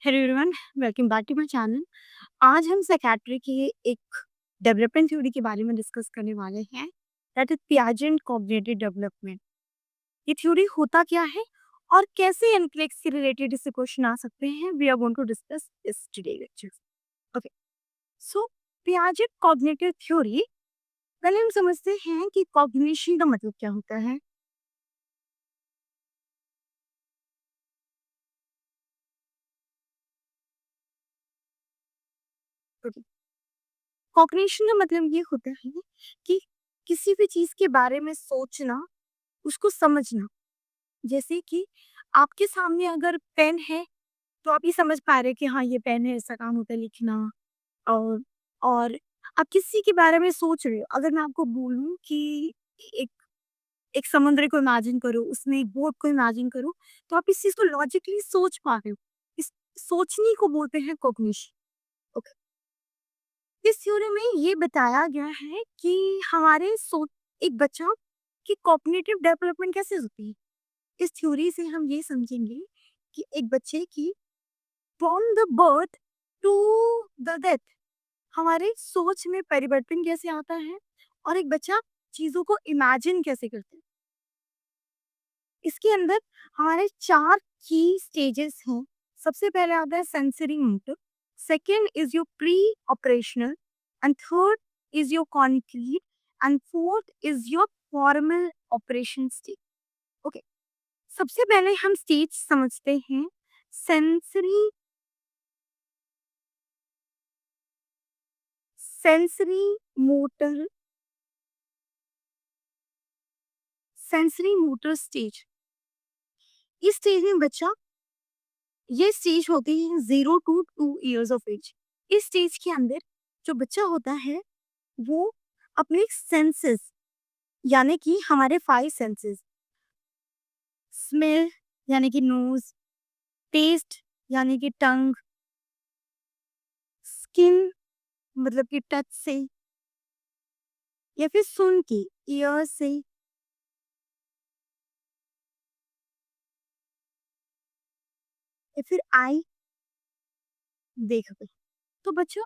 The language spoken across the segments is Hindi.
Hello everyone, welcome back to my channel. आज हम साइकियाट्री की एक डेवलपमेंट थ्योरी के बारे में डिस्कस करने वाले हैं, दैट इज पियाजेंट कॉग्निटिव डेवलपमेंट। ये थ्योरी होता क्या है और कैसे इनफ्लेक्स से रिलेटेड इससे क्वेश्चन आ सकते हैं, we are going to discuss this today lecture. Okay, so Piaget cognitive theory, पहले हम समझते हैं कि कॉग्निशन का मतलब क्या होता है। कॉग्निशन का मतलब ये होता है कि किसी भी चीज के बारे में सोचना, उसको समझना। जैसे कि आपके सामने अगर पेन है, तो आप ये समझ पा रहे हैं कि हाँ, ये पेन है, इसका काम होता है लिखना। और और आप किसी के बारे में सोच रहे हो, अगर मैं आपको बोलूँ कि एक एक समुद्र को इमेजिन करो, उसमें एक बोट को इमेजिन करो, तो आप इस चीज़ को लॉजिकली सोच पा रहे हो। इस सोचने को बोलते हैं कॉग्निशन। ओके। इस थ्योरी में ये बताया गया है कि हमारे सोच एक बच्चा की कॉग्निटिव डेवलपमेंट कैसे होती है। इस थ्योरी से हम ये समझेंगे कि एक बच्चे की from the birth to the death हमारे सोच में परिवर्तन कैसे आता है और एक बच्चा चीजों को इमेजिन कैसे करता है। इसके अंदर हमारे चार की स्टेजेस हैं। सबसे पहले आता है sensory motor, second is your pre operational, and third is your concrete, and fourth is your formal operation stage. Okay, सबसे पहले हम स्टेज समझते हैं। Sensory sensory motor sensory motor stage. इस स्टेज में बच्चा, ये स्टेज होती है 0 to 2 years ऑफ एज। इस स्टेज के अंदर जो बच्चा होता है वो अपने सेंसेस, यानी कि हमारे 5 सेंसेस, स्मेल यानी कि नोज, टेस्ट यानी कि टंग, स्किन मतलब कि टच से, या फिर सुन के ईयर से, या फिर आई देख के। तो बच्चा,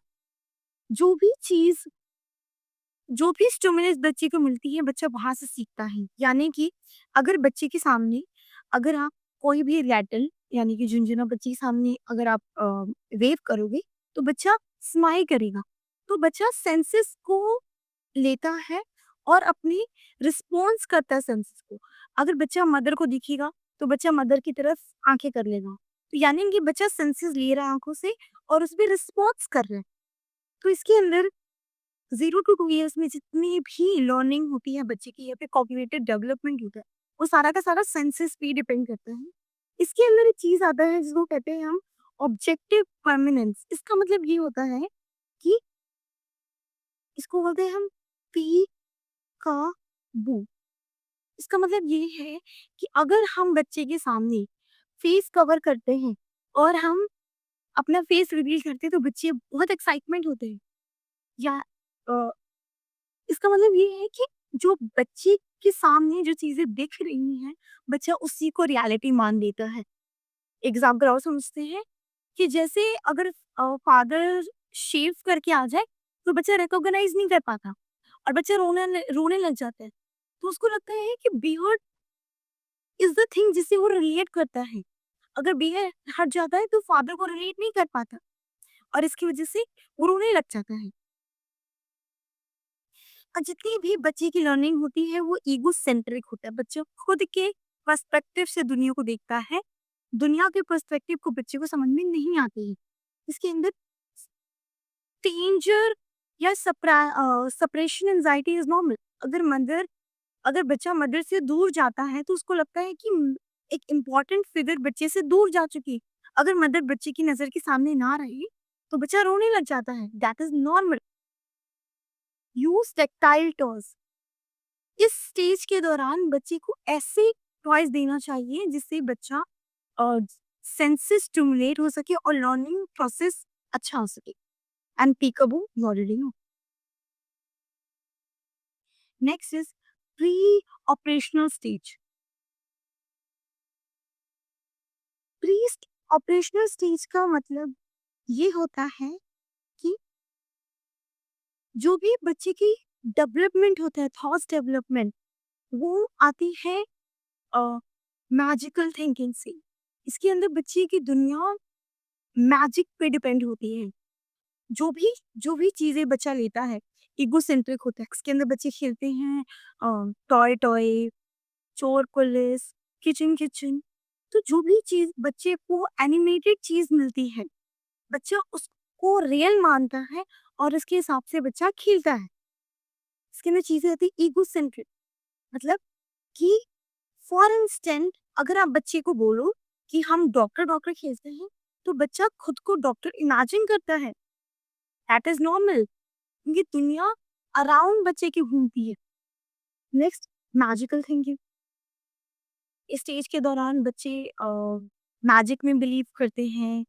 जो भी चीज, जो भी स्टिमुलस बच्चे को मिलती है, बच्चा वहां से सीखता है। यानी कि अगर बच्चे के सामने, अगर आप कोई भी रैटल यानी कि झुंझुना बच्चे के सामने अगर आप वेव करोगे, तो बच्चा स्माइल करेगा। तो बच्चा सेंसेस को लेता है और अपनी रिस्पॉन्स करता है सेंसेस को। अगर बच्चा मदर को दिखेगा, तो बच्चा मदर की तरफ आंखें कर लेगा। तो यानी कि बच्चा सेंसेस ले रहा है आंखों से और उस पर रिस्पॉन्स कर रहा है। तो इसके अंदर 0 to 2 years में जितनी भी लर्निंग होती है बच्चे की, या फिर कॉग्निटिव डेवलपमेंट होता है, वो सारा का सारा सेंसेस पे डिपेंड करता है। इसके अंदर एक चीज आता है जिसको कहते हैं हम ऑब्जेक्टिव परमानेंस। इसका मतलब ये होता है कि इसको बोलते हैं हम पी का बू। इसका मतलब ये है कि अगर हम बच्चे के सामने फेस कवर करते हैं और हम अपना फेस रिवील करते हैं, तो बच्चे बहुत एक्साइटमेंट होते हैं। या इसका मतलब ये है कि जो बच्चे के सामने जो चीज़ें दिख रही हैं, बच्चा उसी को रियलिटी मान लेता है। एग्ज़ाम्पल और समझते हैं कि जैसे अगर फादर शेव करके आ जाए, तो बच्चा रिकॉग्नाइज़ नहीं कर पाता और बच्चा रोने लग जाता है। तो उसको लगता है कि बियर्ड इज़ द थिंग जिससे वो रिलेट करता है। अगर बियर्ड हट जाता है, तो फादर को रिलेट नहीं कर पाता और इसकी वज़ह से वो रोने लग जाता है। जितनी भी बच्चे की लर्निंग होती है वो ईगो सेंट्रिक होता है। बच्चा खुद के पर्सपेक्टिव से दुनिया को देखता है। दुनिया के पर्सपेक्टिव को बच्चे को समझ में नहीं आती है। इसके अंदर डेंजर या सेपरेशन एंजाइटी इज नॉर्मल। अगर बच्चा मदर से दूर जाता है, तो उसको लगता है कि एक इम्पोर्टेंट फिगर बच्चे से दूर जा चुकी है। अगर मदर बच्चे की नजर के सामने ना रही, तो बच्चा रोने लग जाता है। That is normal. Use tactile toys. इस स्टेज के दौरान बच्चे को ऐसे टॉयज देना चाहिए जिससे बच्चा सेंसेस स्टिमुलेट हो सके और लर्निंग प्रोसेस अच्छा हो सके। And peekaboo you already know. Next is pre operational stage. Operational stage का मतलब ये होता है कि जो भी बच्चे की डेवलपमेंट होता है, थॉट्स डेवलपमेंट, वो आती है मैजिकल थिंकिंग से। इसके अंदर बच्चे की दुनिया मैजिक पे डिपेंड होती है। जो भी चीजें बच्चा लेता है ईगो सेंट्रिक होता है। इसके अंदर बच्चे खेलते हैं टॉय टॉय, चोर पुलिस, किचन किचन। तो जो भी चीज बच्चे को एनिमेटेड चीज मिलती है, बच्चा उसको रियल मानता है और इसके हिसाब से बच्चा खेलता है। इसके अंदर चीजें आती है ईगो सेंट्रिक, मतलब कि फॉर इंस्टेंट अगर आप बच्चे को बोलो कि हम डॉक्टर डॉक्टर खेलते हैं, तो बच्चा खुद को डॉक्टर इमेजिन करता है। दैट इज नॉर्मल, क्योंकि दुनिया अराउंड बच्चे की घूमती है। Next, magical thinking. इस स्टेज के दौरान बच्चे मैजिक में बिलीव करते हैं,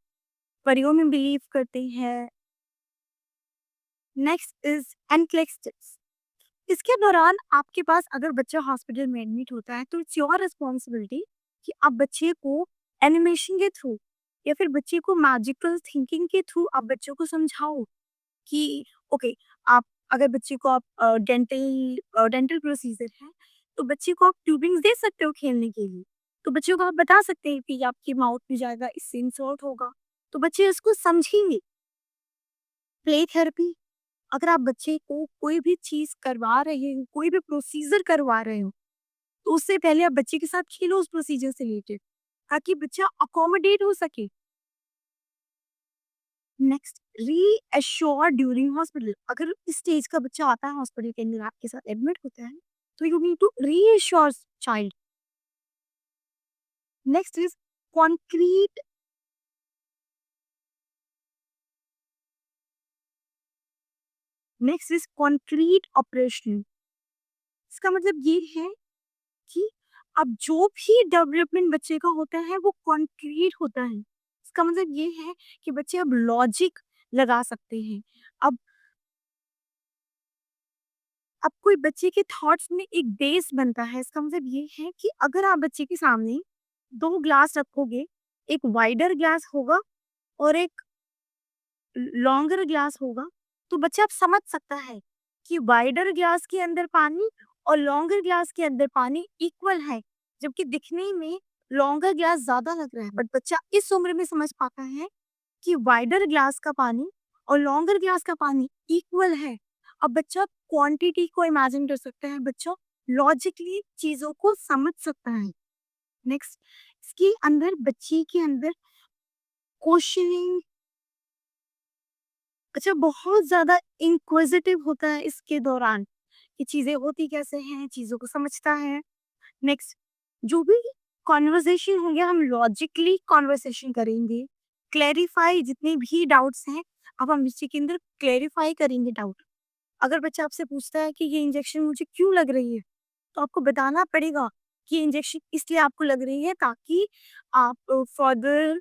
परियों में बिलीव करते हैं। Next is NCLEX. इसके दौरान आपके पास अगर बच्चा हॉस्पिटल में एडमिट होता है, तो इट्स योर रिस्पॉन्सिबिलिटी कि आप बच्चे को एनिमेशन के थ्रू या फिर बच्चे को मैजिकल थिंकिंग के थ्रू आप बच्चों को समझाओ कि ओके, आप अगर बच्चे को आप डेंटल प्रोसीजर है, तो बच्चे को आप ट्यूबिंग्स दे सकते हो खेलने के लिए। तो बच्चों को आप बता सकते हैं कि ये आपके माउथ में जाएगा, इससे इंसर्ट होगा, तो बच्चे इसको समझेंगे। प्ले थेरेपी, अगर आप बच्चे को कोई भी चीज करवा रहे हो, कोई भी प्रोसीजर करवा रहे हो, तो उससे पहले आप बच्चे के साथ खेलो उस प्रोसीजर से रिलेटेड, ताकि बच्चा अकोमोडेट हो सके। Next, reassure during hospital. अगर इस स्टेज का बच्चा आता है हॉस्पिटल के अंदर आपके साथ एडमिट होता है, तो you need to reassure child. Next is concrete. Next is concrete operation. इसका मतलब ये है कि अब जो भी डेवलपमेंट बच्चे का होता है वो कॉन्क्रीट होता है। इसका मतलब ये है कि बच्चे अब लॉजिक लगा सकते हैं। अब अब कोई बच्चे के थॉट्स में एक बेस बनता है। इसका मतलब ये है कि अगर आप बच्चे के सामने 2 ग्लास रखोगे, एक वाइडर ग्लास होगा और एक लॉन्गर ग्लास होगा, तो बच्चा अब समझ सकता है कि वाइडर ग्लास के अंदर पानी और लॉन्गर ग्लास के अंदर पानी इक्वल है, जबकि दिखने में लॉन्गर ग्लास ज़्यादा लग रहा है। बट बच्चा इस उम्र में समझ पाता है कि वाइडर ग्लास का पानी और लॉन्गर ग्लास का पानी इक्वल है। अब बच्चा क्वांटिटी को इमेजिन कर सकता है, बच्चा लॉजिकली चीज़ों को समझ सकता है। नेक्स्ट, इसके अंदर बच्चे के अंदर क्वेश्चनिंग, अच्छा बहुत ज़्यादा इंक्विजिटिव होता है इसके दौरान कि चीज़ें होती कैसे हैं, चीज़ों को समझता है। नेक्स्ट, जो भी कॉन्वर्सेशन होंगे हम लॉजिकली कॉन्वर्सेशन करेंगे, क्लैरिफाई जितने भी डाउट्स हैं अब हम बच्चे के अंदर क्लैरिफाई करेंगे डाउट। अगर बच्चा आपसे पूछता है कि ये इंजेक्शन मुझे क्यों लग रही है, तो आपको बताना पड़ेगा कि ये इंजेक्शन इसलिए आपको लग रही है ताकि आप फर्दर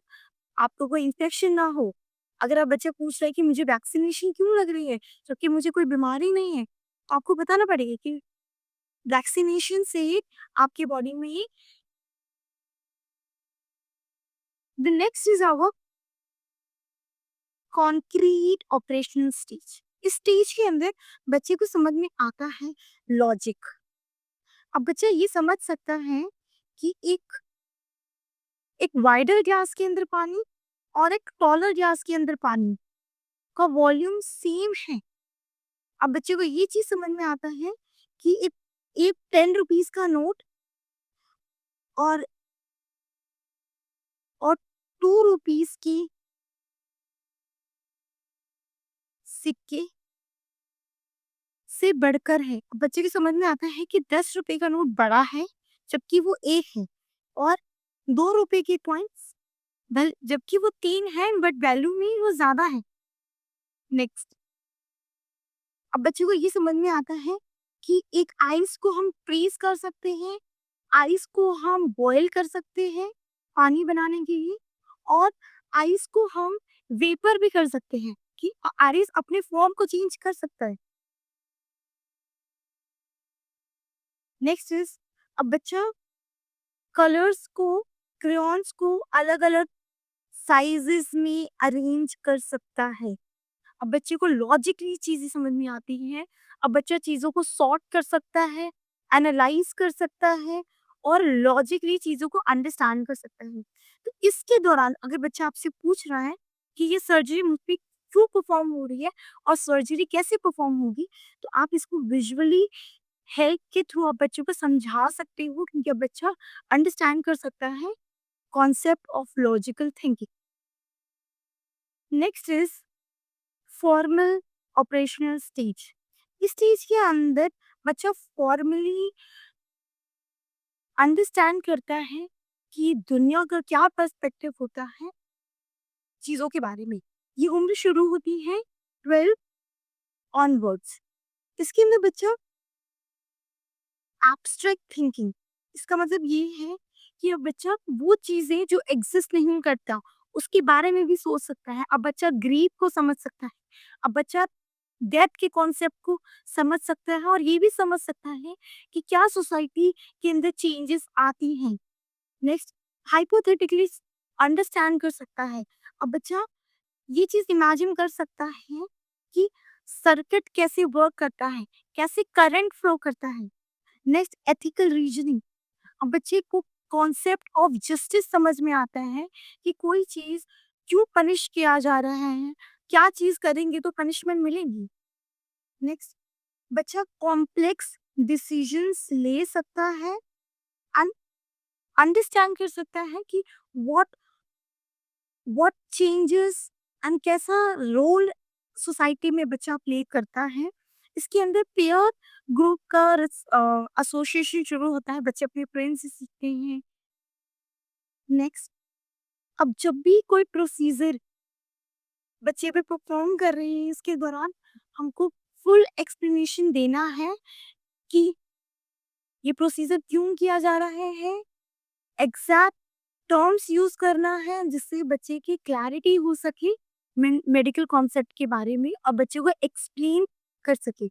आपको कोई इन्फेक्शन ना हो। अगर आप बच्चा पूछ रहा है कि मुझे वैक्सीनेशन क्यों लग रही है, जबकि मुझे कोई बीमारी नहीं है, तो आपको बताना पड़ेगा कि वैक्सीनेशन से आपकी बॉडी में the next is our concrete operational stage. इस स्टेज के अंदर बच्चे को समझ में आता है लॉजिक। अब बच्चा ये समझ सकता है कि एक एक वाइडर ग्लास के अंदर पानी और एक टॉलर ग्लास के अंदर पानी का वॉल्यूम सेम है। अब बच्चे को ये चीज समझ में आता है कि एक एक 10 रुपीज का नोट और 2 रुपीज की सिक्के से बढ़कर है। अब बच्चे की समझ में आता है कि 10 रुपए का नोट बड़ा है, जबकि वो एक है, और 2 रुपए के कॉइन्स जबकि वो तीन है बट वैल्यू में वो ज्यादा है। नेक्स्ट, अब बच्चे को ये समझ में आता है कि एक आइस को हम फ्रीज कर सकते हैं, आइस को हम बॉयल कर सकते हैं पानी बनाने के लिए, और आइस को हम वेपर भी कर सकते हैं कि आइस अपने फॉर्म को चेंज कर सकता है। नेक्स्ट इज, अब बच्चा कलर्स को, क्रेयॉन्स को अलग अलग साइजेस में अरेंज कर सकता है। अब बच्चे को लॉजिकली चीज़ें समझ में आती हैं। अब बच्चा चीज़ों को सॉर्ट कर सकता है, एनालाइज़ कर सकता है और लॉजिकली चीज़ों को अंडरस्टैंड कर सकता है। तो इसके दौरान अगर बच्चा आपसे पूछ रहा है कि ये सर्जरी मुझ पे क्यों परफ़ॉर्म हो रही है और सर्जरी कैसे परफ़ॉर्म होगी, तो आप इसको विजुअली हेल्प के थ्रू आप बच्चों को समझा सकते हो क्योंकि अब बच्चा अंडरस्टैंड कर सकता है concept of logical thinking. Next is formal operational stage. इस स्टेज के अंदर बच्चा फॉर्मली अंडरस्टैंड करता है कि दुनिया का क्या पर्सपेक्टिव होता है चीज़ों के बारे में। ये उम्र शुरू होती है 12 ऑनवर्ड्स। इसके अंदर बच्चा एब्स्ट्रैक्ट थिंकिंग, इसका मतलब ये है कि अब बच्चा वो चीज़ें जो एग्ज़िस्ट नहीं करता, उसके बारे में भी सोच सकता है। अब बच्चा ग्रीफ को समझ सकता है। अब बच्चा डेथ के कॉन्सेप्ट को समझ सकता है और ये भी समझ सकता है कि क्या सोसाइटी के अंदर चेंजेस आती हैं। नेक्स्ट, हाइपोथेटिकली अंडरस्टैंड कर सकता है। अब बच्चा ये चीज़ इमेजिन कर सकता है कि सर्किट कैसे वर्क करता है, कैसे करंट फ्लो करता है। Next, ethical reasoning. अब बच्चे को कॉन्सेप्ट ऑफ जस्टिस समझ में आता है कि कोई चीज़ क्यों पनिश किया जा रहा है, क्या चीज़ करेंगे तो पनिशमेंट मिलेगी। नेक्स्ट, बच्चा कॉम्प्लेक्स डिसीजंस ले सकता है एंड अंडरस्टैंड कर सकता है कि व्हाट व्हाट चेंजेस एंड कैसा रोल सोसाइटी में बच्चा प्ले करता है। इसके अंदर पेयर ग्रुप का एसोसिएशन शुरू होता है, बच्चे अपने फ्रेंड से सीखते हैं। नेक्स्ट, अब जब भी कोई प्रोसीजर बच्चे पे परफॉर्म कर रहे हैं इसके दौरान हमको फुल एक्सप्लेनेशन देना है कि ये प्रोसीजर क्यों किया जा रहा है, एग्जैक्ट टर्म्स यूज करना है जिससे बच्चे की क्लैरिटी हो सके मेडिकल कॉन्सेप्ट के बारे में और बच्चे को एक्सप्लेन कर सके।